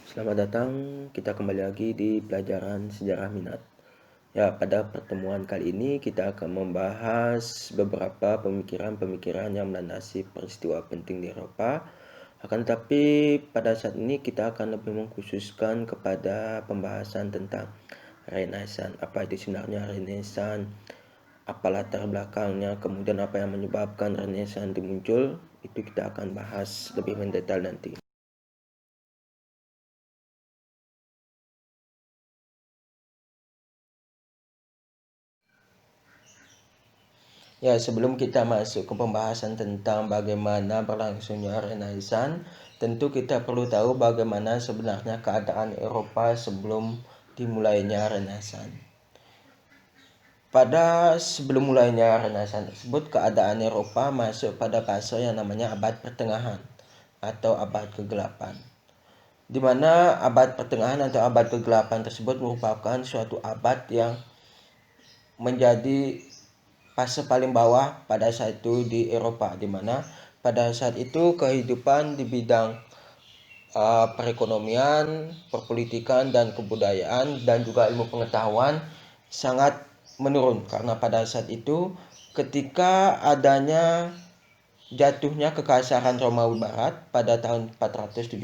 Selamat datang, kita kembali lagi di pelajaran sejarah minat. Ya, pada pertemuan kali ini kita akan membahas beberapa pemikiran-pemikiran yang melandasi peristiwa penting di Eropa. Akan tetapi pada saat ini kita akan lebih mengkhususkan kepada pembahasan tentang Renaissance. Apa itu sebenarnya Renaissance? Apa latar belakangnya, kemudian apa yang menyebabkan Renaissance itu muncul? Itu kita akan bahas lebih mendetail nanti. Ya, sebelum kita masuk ke pembahasan tentang bagaimana berlangsungnya Renaissance, tentu kita perlu tahu bagaimana sebenarnya keadaan Eropa sebelum dimulainya Renaissance. Pada sebelum mulainya Renaissance tersebut, keadaan Eropa masuk pada fase yang namanya abad pertengahan atau abad ke-8. Di mana abad pertengahan atau abad ke-8 tersebut merupakan suatu abad yang menjadi fase paling bawah pada saat itu di Eropa, di mana pada saat itu kehidupan di bidang perekonomian, perpolitikan, dan kebudayaan dan juga ilmu pengetahuan sangat menurun, karena pada saat itu ketika adanya jatuhnya kekaisaran Romawi Barat pada tahun 476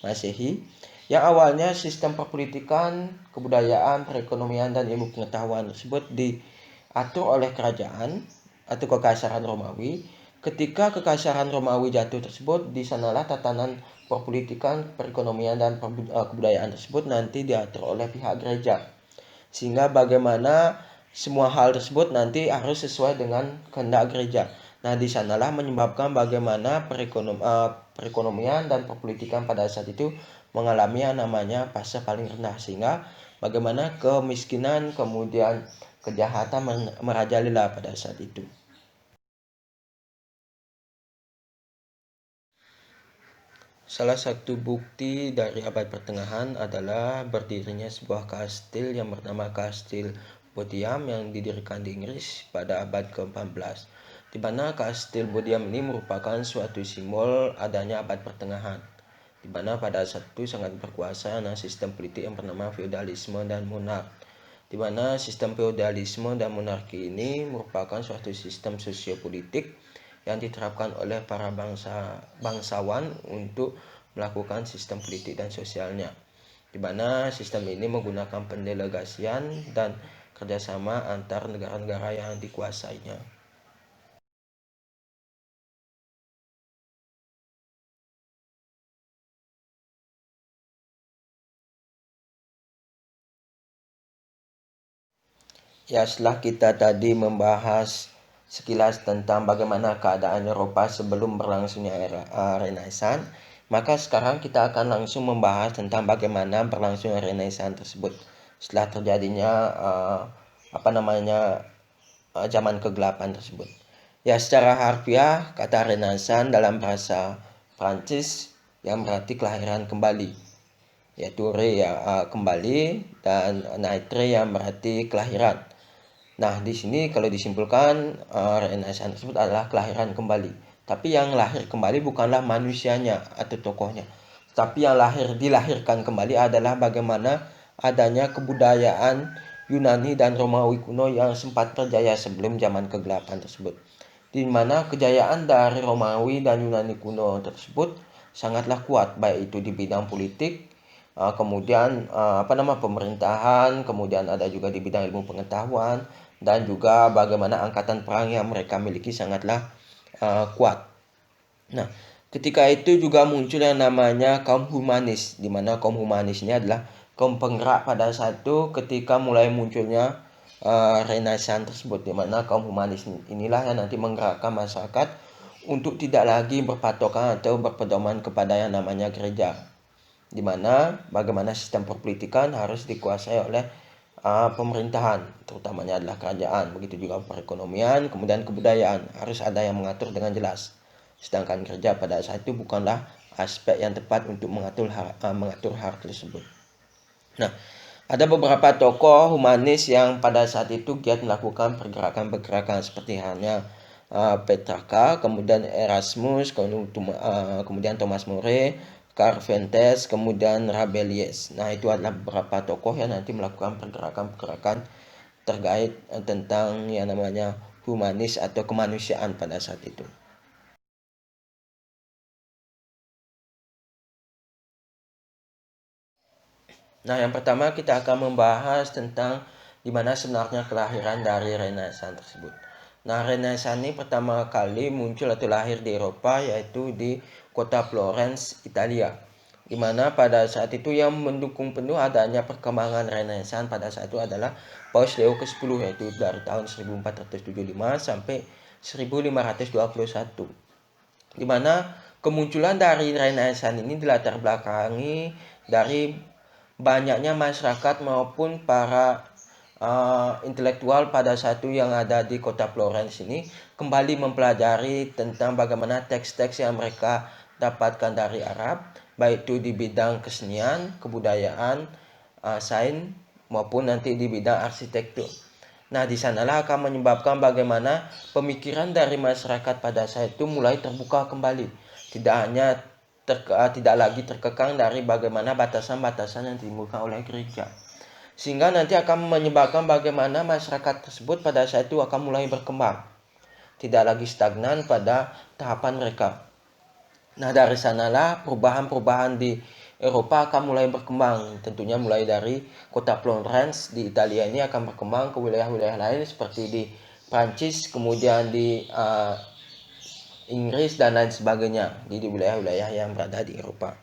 Masehi, yang awalnya sistem perpolitikan, kebudayaan, perekonomian, dan ilmu pengetahuan tersebut diatur oleh kerajaan atau kekaisaran Romawi. Ketika kekaisaran Romawi jatuh tersebut, di sanalah tatanan perpolitikan, perekonomian, dan kebudayaan tersebut nanti diatur oleh pihak gereja. Sehingga bagaimana semua hal tersebut nanti harus sesuai dengan kehendak gereja. Nah, di sanalah menyebabkan bagaimana perekonomian dan perpolitikan pada saat itu mengalami yang namanya fase paling rendah, sehingga bagaimana kemiskinan kemudian kejahatan merajalela pada saat itu. Salah satu bukti dari abad pertengahan adalah berdirinya sebuah kastil yang bernama Kastil Bodiam yang didirikan di Inggris pada abad ke-14, di mana Kastil Bodiam ini merupakan suatu simbol adanya abad pertengahan, di mana pada saat itu sangat berkuasa sistem politik yang bernama feodalisme dan monark, di mana sistem feodalisme dan monarki ini merupakan suatu sistem sosiopolitik yang diterapkan oleh para bangsawan untuk melakukan sistem politik dan sosialnya, di mana sistem ini menggunakan pendelegasian dan kerjasama antar negara-negara yang dikuasainya. Ya, setelah kita tadi membahas sekilas tentang bagaimana keadaan Eropa sebelum berlangsungnya era Renaissance, maka sekarang kita akan langsung membahas tentang bagaimana berlangsungnya Renaissance tersebut setelah terjadinya zaman ke-8 tersebut. Ya, secara harfiah kata Renaissance dalam bahasa Prancis yang berarti kelahiran kembali, yaitu re ya kembali, dan naitre yang berarti kelahiran. Nah, di sini kalau disimpulkan Renaissance tersebut adalah kelahiran kembali. Tapi yang lahir kembali bukanlah manusianya atau tokohnya, tapi yang dilahirkan kembali adalah bagaimana adanya kebudayaan Yunani dan Romawi kuno yang sempat berjaya sebelum zaman ke-8 tersebut. Di mana kejayaan dari Romawi dan Yunani kuno tersebut sangatlah kuat, baik itu di bidang politik, kemudian pemerintahan, kemudian ada juga di bidang ilmu pengetahuan, dan juga bagaimana angkatan perang yang mereka miliki sangatlah kuat. Nah, ketika itu juga muncul yang namanya kaum humanis, di mana kaum humanis ini adalah kaum penggerak pada saat itu ketika mulai munculnya Renaissance tersebut, di mana kaum humanis inilah yang nanti menggerakkan masyarakat untuk tidak lagi berpatokan atau berpedoman kepada yang namanya gereja, di mana bagaimana sistem perpolitikan harus dikuasai oleh pemerintahan, terutamanya adalah kerajaan. Begitu juga perekonomian, kemudian kebudayaan harus ada yang mengatur dengan jelas. Sedangkan gereja pada saat itu bukanlah aspek yang tepat untuk mengatur hal tersebut. Nah, ada beberapa tokoh humanis yang pada saat itu giat melakukan pergerakan-pergerakan seperti halnya Petrarca, kemudian Erasmus, kemudian Thomas More, Cervantes, kemudian Rabelais. Nah, itu adalah beberapa tokoh yang nanti melakukan pergerakan-pergerakan terkait tentang yang namanya humanis atau kemanusiaan pada saat itu. Nah, yang pertama kita akan membahas tentang di mana sebenarnya kelahiran dari Renaissance tersebut. Nah, Renaissance ini pertama kali muncul atau lahir di Eropa, yaitu di kota Florence, Italia. Di mana pada saat itu yang mendukung penuh adanya perkembangan Renaissance pada saat itu adalah Paus Leo ke-10, yaitu dari tahun 1475 sampai 1521. Di mana kemunculan dari Renaissance ini dilatar belakangi dari banyaknya masyarakat maupun para intelektual pada satu yang ada di kota Florence ini kembali mempelajari tentang bagaimana teks-teks yang mereka dapatkan dari Arab, baik itu di bidang kesenian, kebudayaan, sains maupun nanti di bidang arsitektur. Nah, di sanalah akan menyebabkan bagaimana pemikiran dari masyarakat pada saat itu mulai terbuka kembali. Tidak lagi terkekang dari bagaimana batasan-batasan yang ditimbulkan oleh gereja. Sehingga nanti akan menyebabkan bagaimana masyarakat tersebut pada saat itu akan mulai berkembang. Tidak lagi stagnan pada tahapan mereka. Nah, dari sanalah perubahan-perubahan di Eropa akan mulai berkembang. Tentunya mulai dari kota Florence di Italia ini akan berkembang ke wilayah-wilayah lain seperti di Prancis, kemudian di Inggris dan lain sebagainya di wilayah-wilayah yang berada di Eropa.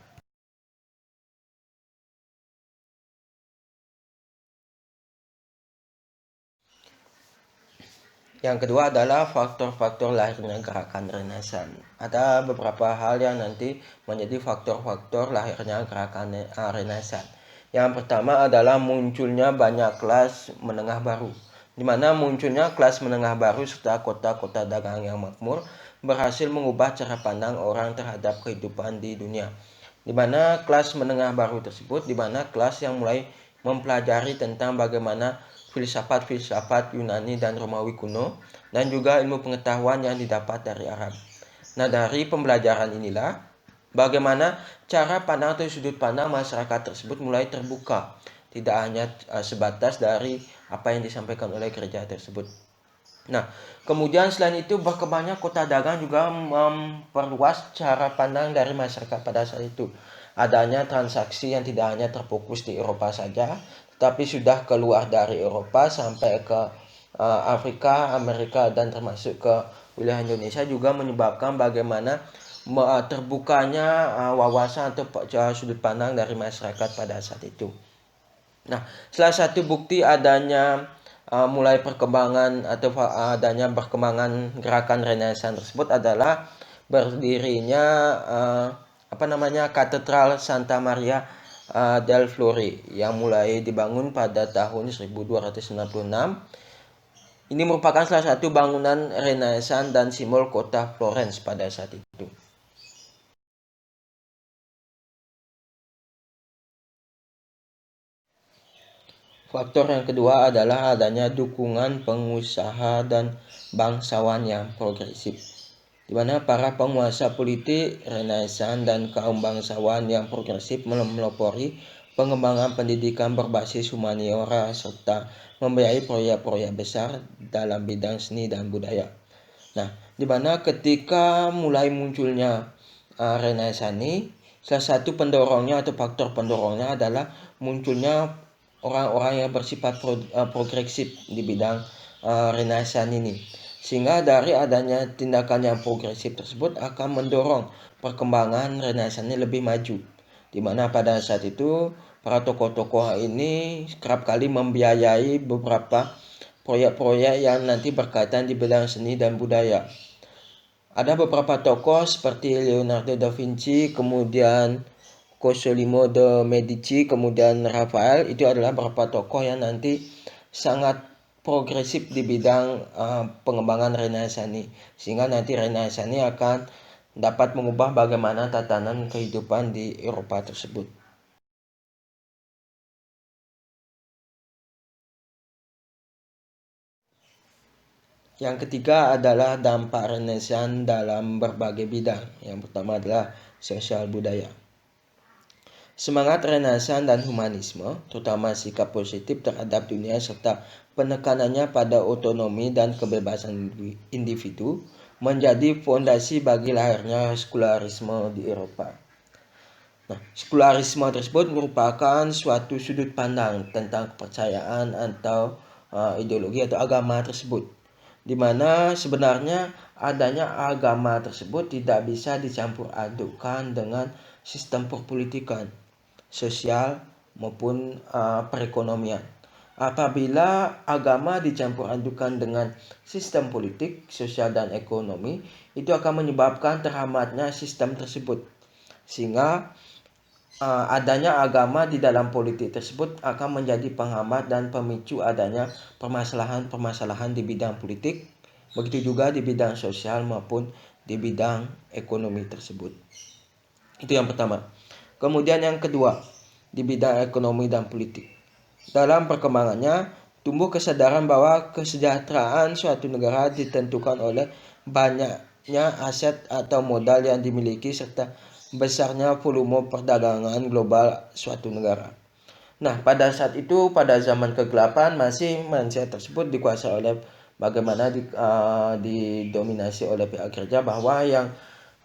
Yang kedua adalah faktor-faktor lahirnya gerakan Renaissance. Ada beberapa hal yang nanti menjadi faktor-faktor lahirnya gerakan Renaissance. Yang pertama adalah munculnya banyak kelas menengah baru, di mana munculnya kelas menengah baru serta kota-kota dagang yang makmur berhasil mengubah cara pandang orang terhadap kehidupan di dunia. Di mana kelas menengah baru tersebut, di mana kelas yang mulai mempelajari tentang bagaimana filsafat-filsafat Yunani dan Romawi kuno, dan juga ilmu pengetahuan yang didapat dari Arab. Nah, dari pembelajaran inilah bagaimana cara pandang atau sudut pandang masyarakat tersebut mulai terbuka, tidak hanya sebatas dari apa yang disampaikan oleh gereja tersebut. Nah, kemudian selain itu berkembangnya kota dagang juga memperluas cara pandang dari masyarakat pada saat itu. Adanya transaksi yang tidak hanya terfokus di Eropa saja, tapi sudah keluar dari Eropa sampai ke Afrika, Amerika, dan termasuk ke wilayah Indonesia juga menyebabkan bagaimana terbukanya wawasan atau sudut pandang dari masyarakat pada saat itu. Nah, salah satu bukti adanya mulai perkembangan atau adanya perkembangan gerakan Renaissance tersebut adalah berdirinya Katedral Santa Maria del Fiore yang mulai dibangun pada tahun 1296. Ini merupakan salah satu bangunan Renaissance dan simbol kota Florence pada saat itu. Faktor yang kedua adalah adanya dukungan pengusaha dan bangsawan yang progresif, di mana para penguasa politik Renaissance dan kaum bangsawan yang progresif melopori pengembangan pendidikan berbasis humaniora serta membiayai proyek-proyek besar dalam bidang seni dan budaya. Nah, di mana ketika mulai munculnya Renaissance ini, salah satu pendorongnya atau faktor pendorongnya adalah munculnya orang-orang yang bersifat progresif di bidang Renaissance ini. Sehingga dari adanya tindakan yang progresif tersebut akan mendorong perkembangan Renaissance ini lebih maju. Di mana pada saat itu para tokoh-tokoh ini kerap kali membiayai beberapa proyek-proyek yang nanti berkaitan di bidang seni dan budaya. Ada beberapa tokoh seperti Leonardo da Vinci, kemudian Cosimo de Medici, kemudian Rafael. Itu adalah beberapa tokoh yang nanti sangat progresif di bidang pengembangan Renaissance ini. Sehingga nanti Renaissance ini akan dapat mengubah bagaimana tatanan kehidupan di Eropa tersebut. Yang ketiga adalah dampak Renaissance dalam berbagai bidang. Yang pertama adalah sosial budaya. Semangat Renaissance dan humanisme, terutama sikap positif terhadap dunia serta penekanannya pada otonomi dan kebebasan individu, menjadi fondasi bagi lahirnya sekularisme di Eropa. Nah, sekularisme tersebut merupakan suatu sudut pandang tentang kepercayaan atau ideologi atau agama tersebut, di mana sebenarnya adanya agama tersebut tidak bisa dicampur adukkan dengan sistem perpolitikan, sosial maupun perekonomian. Apabila agama dicampur adukan dengan sistem politik, sosial dan ekonomi, itu akan menyebabkan terhambatnya sistem tersebut. Sehingga adanya agama di dalam politik tersebut akan menjadi penghambat dan pemicu adanya permasalahan-permasalahan di bidang politik, begitu juga di bidang sosial maupun di bidang ekonomi tersebut. Itu yang pertama. Kemudian yang kedua, di bidang ekonomi dan politik. Dalam perkembangannya, tumbuh kesadaran bahwa kesejahteraan suatu negara ditentukan oleh banyaknya aset atau modal yang dimiliki serta besarnya volume perdagangan global suatu negara. Nah, pada saat itu, pada zaman kegelapan, masih mindset tersebut dikuasai oleh bagaimana didominasi oleh pihak kerja, bahwa yang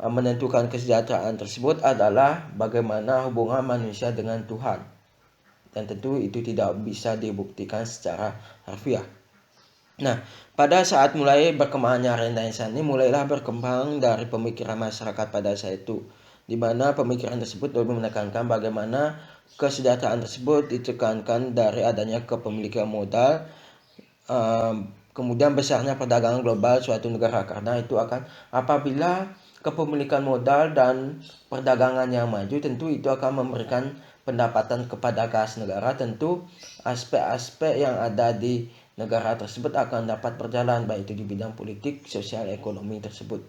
menentukan kesejahteraan tersebut adalah bagaimana hubungan manusia dengan Tuhan. Dan tentu itu tidak bisa dibuktikan secara harfiah. Nah, pada saat mulai berkembangnya Renaissance ini, mulailah berkembang dari pemikiran masyarakat pada saat itu, di mana pemikiran tersebut lebih menekankan bagaimana kesejahteraan tersebut ditekankan dari adanya kepemilikan modal, kemudian besarnya perdagangan global suatu negara, karena itu akan apabila kepemilikan modal dan perdagangan yang maju, tentu itu akan memberikan pendapatan kepada kas negara. Tentu aspek-aspek yang ada di negara tersebut akan dapat berjalan, baik itu di bidang politik, sosial, ekonomi tersebut.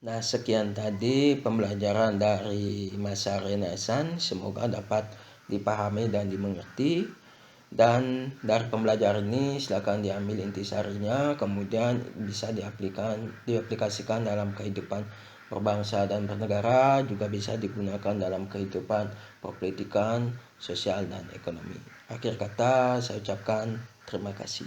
Nah, sekian tadi pembelajaran dari masa Renaissance, semoga dapat dipahami dan dimengerti. Dan dari pembelajaran ini silakan diambil intisarinya, kemudian bisa diaplikasikan dalam kehidupan berbangsa dan bernegara, juga bisa digunakan dalam kehidupan perpolitikan, sosial dan ekonomi. Akhir kata saya ucapkan terima kasih.